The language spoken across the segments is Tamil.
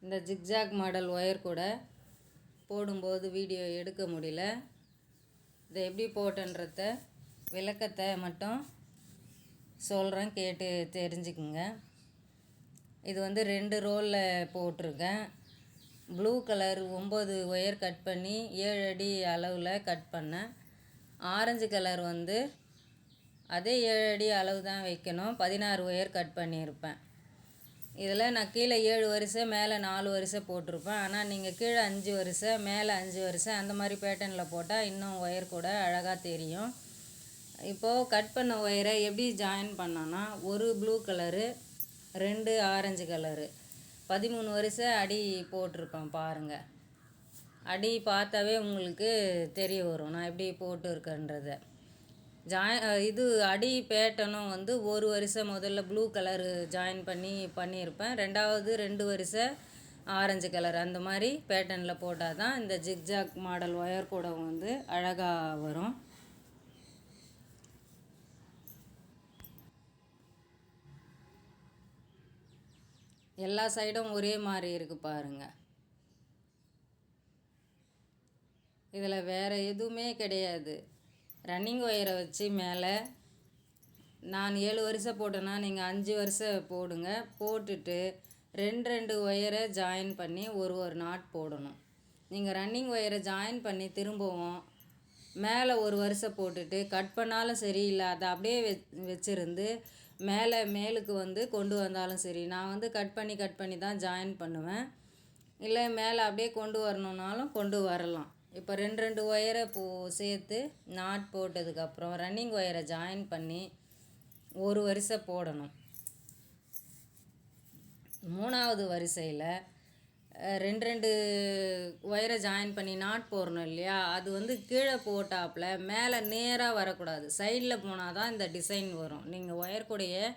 இந்த ஜிக்ஜாக் மாடல் ஒயர் கூட போடும்போது வீடியோ எடுக்க முடியல. இதை எப்படி போட்டன்றத விளக்கத்தை மட்டும் சொல்கிறேன், கேட்டு தெரிஞ்சுக்குங்க. இது வந்து 2 ரோலில் போட்டிருக்கேன். ப்ளூ கலர் 9 ஒயர் கட் பண்ணி 7 அடி அளவில் கட் பண்ணேன். ஆரஞ்சு கலர் வந்து அதே 7 அடி அளவு தான் வைக்கணும். 16 ஒயர் கட் பண்ணியிருப்பேன். இதில் நான் கீழே 7 வரிசை மேலே 4 வரிசை போட்டிருப்பேன். ஆனால் நீங்கள் கீழே 5 வரிசை மேலே 5 வரிசை அந்த மாதிரி பேட்டர்னில் போட்டால் இன்னும் ஒயர் கூட அழகாக தெரியும். இப்போது கட் பண்ண ஒயரை எப்படி ஜாயின் பண்ணோன்னா, ஒரு ப்ளூ கலரு 2 ஆரஞ்சு கலரு 13 வரிசை அடி போட்டிருப்பேன் பாருங்கள். அடி பார்த்தாவே உங்களுக்கு தெரிய வரும் நான் எப்படி போட்டுருக்கேன்றதை. இது அடி பேட்டர்னும் வந்து ஒரு வரிசை முதல்ல ப்ளூ கலரு ஜாயின் பண்ணியிருப்பேன். ரெண்டாவது 2 வரிசை ஆரஞ்சு கலர் அந்த மாதிரி பேட்டர்னில் போட்டால் தான் இந்த ஜிக்ஜாக் மாடல் ஒயர் கூட வந்து அழகாக வரும். எல்லா சைடும் ஒரே மாதிரி இருக்குது பாருங்கள். இதில் வேறு எதுவுமே கிடையாது. ரன்னிங் ஒயரை வச்சு மேலே நான் 7 வரிசை போட்டேன்னா நீங்கள் 5 வரிசை போடுங்க. போட்டுட்டு 2 ஒயரை ஜாயின் பண்ணி ஒரு நாட் போடணும். நீங்கள் ரன்னிங் ஒயரை ஜாயின் பண்ணி திரும்பவும் மேலே ஒரு வரிசை போட்டுட்டு கட் பண்ணாலும் சரி, இல்லை அதை அப்படியே வச்சுருந்து மேலுக்கு வந்து கொண்டு வந்தாலும் சரி. நான் வந்து கட் பண்ணி தான் ஜாயின் பண்ணுவேன். இல்லை மேலே அப்படியே கொண்டு வரணுன்னாலும் கொண்டு வரலாம். இப்போ 2 ஒயரை சேர்த்து நாட் போட்டதுக்கப்புறம் ரன்னிங் ஒயரை ஜாயின் பண்ணி ஒரு வரிசை போடணும். 3வது வரிசையில் 2 ஒயரை ஜாயின் பண்ணி நாட் போடணும் இல்லையா, அது வந்து கீழே போட்டாப்பில் மேலே நேராக வரக்கூடாது, சைடில் போனால் தான் இந்த டிசைன் வரும். நீங்கள் ஒயர் கூடைய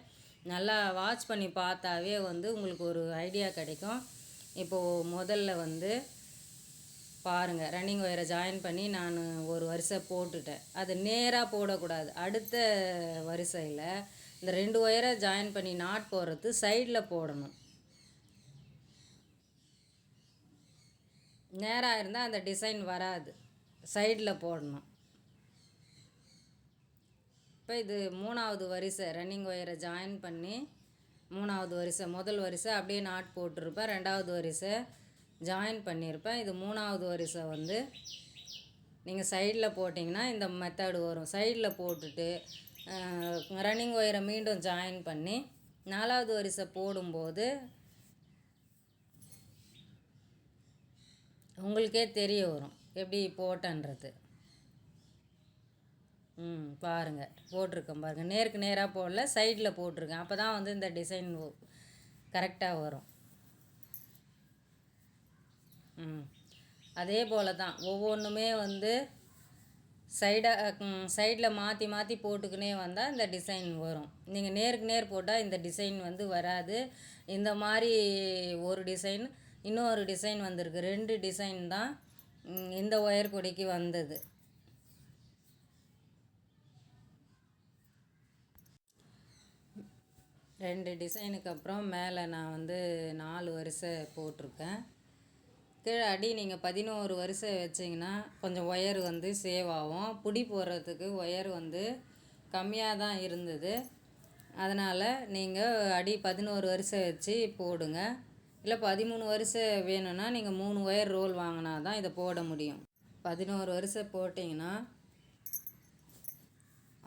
நல்லா வாட்ச் பண்ணி பார்த்தாவே வந்து உங்களுக்கு ஒரு ஐடியா கிடைக்கும். இப்போது முதல்ல வந்து பாருங்கள், ரன்னிங் ஒயரை ஜாயின் பண்ணி நான் ஒரு வரிசை போட்டுட்டேன். அது நேராக போடக்கூடாது. அடுத்த வரிசையில் இந்த 2 ஒயரை ஜாயின் பண்ணி நாட் போடுறது சைடில் போடணும். நேராக இருந்தால் அந்த டிசைன் வராது, சைடில் போடணும். இப்போ இது 3வது வரிசை ரன்னிங் ஒயரை ஜாயின் பண்ணி 3வது வரிசை முதல் வரிசை அப்படியே நாட் போட்டிருப்பேன். 2வது வரிசை ஜாயின் பண்ணியிருப்பேன். இது 3வது வரிசை வந்து நீங்கள் சைடில் போட்டிங்கன்னா இந்த மெத்தடு வரும். சைடில் போட்டுட்டு ரன்னிங் ஒயரை மீண்டும் ஜாயின் பண்ணி 4வது வரிசை போடும்போது உங்களுக்கே தெரிய வரும் எப்படி போட்டன்றது. பாருங்கள், போட்டிருக்கேன் பாருங்கள். நேருக்கு நேராக போடல, சைடில் போட்டிருக்கேன். அப்போ தான் வந்து இந்த டிசைன் கரெக்டாக வரும். அதே போல் தான் ஒவ்வொன்றுமே வந்து சைடில் மாற்றி போட்டுக்கினே வந்தால் இந்த டிசைன் வரும். நீங்கள் நேருக்கு நேர் போட்டால் இந்த டிசைன் வந்து வராது. இந்த மாதிரி ஒரு டிசைன், இன்னொரு டிசைன் வந்திருக்கு. 2 டிசைன் தான் இந்த ஒயர் கொடிக்கு வந்தது. ரெண்டு டிசைனுக்கு அப்புறம் மேலே நான் வந்து 4 வரிசை போட்டிருக்கேன். கீழே அடி நீங்கள் 11 வரிசை வச்சிங்கன்னா கொஞ்சம் ஒயர் வந்து சேவ் ஆகும். பிடி போடுறதுக்கு ஒயர் வந்து கம்மியாக தான் இருந்தது. அதனால் நீங்கள் அடி 11 வரிசை வச்சு போடுங்க. இல்லை 13 வரிசை வேணும்னா நீங்கள் 3 ஒயர் ரோல் வாங்கினா தான் இதை போட முடியும். 11 வரிசை போட்டிங்கன்னா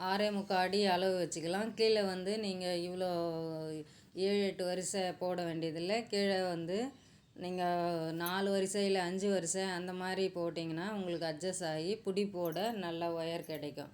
6.25 அடி அளவு வச்சுக்கலாம். கீழே வந்து நீங்கள் இவ்வளோ 7-8 வரிசை போட வேண்டியதில்லை. கீழே வந்து நீங்கள் 4 வரிசை இல்லை 5 வரிசை அந்த மாதிரி போட்டிங்கன்னா உங்களுக்கு அட்ஜஸ்ட் ஆகி பிடி போட நல்ல ஒயர் கிடைக்கும்.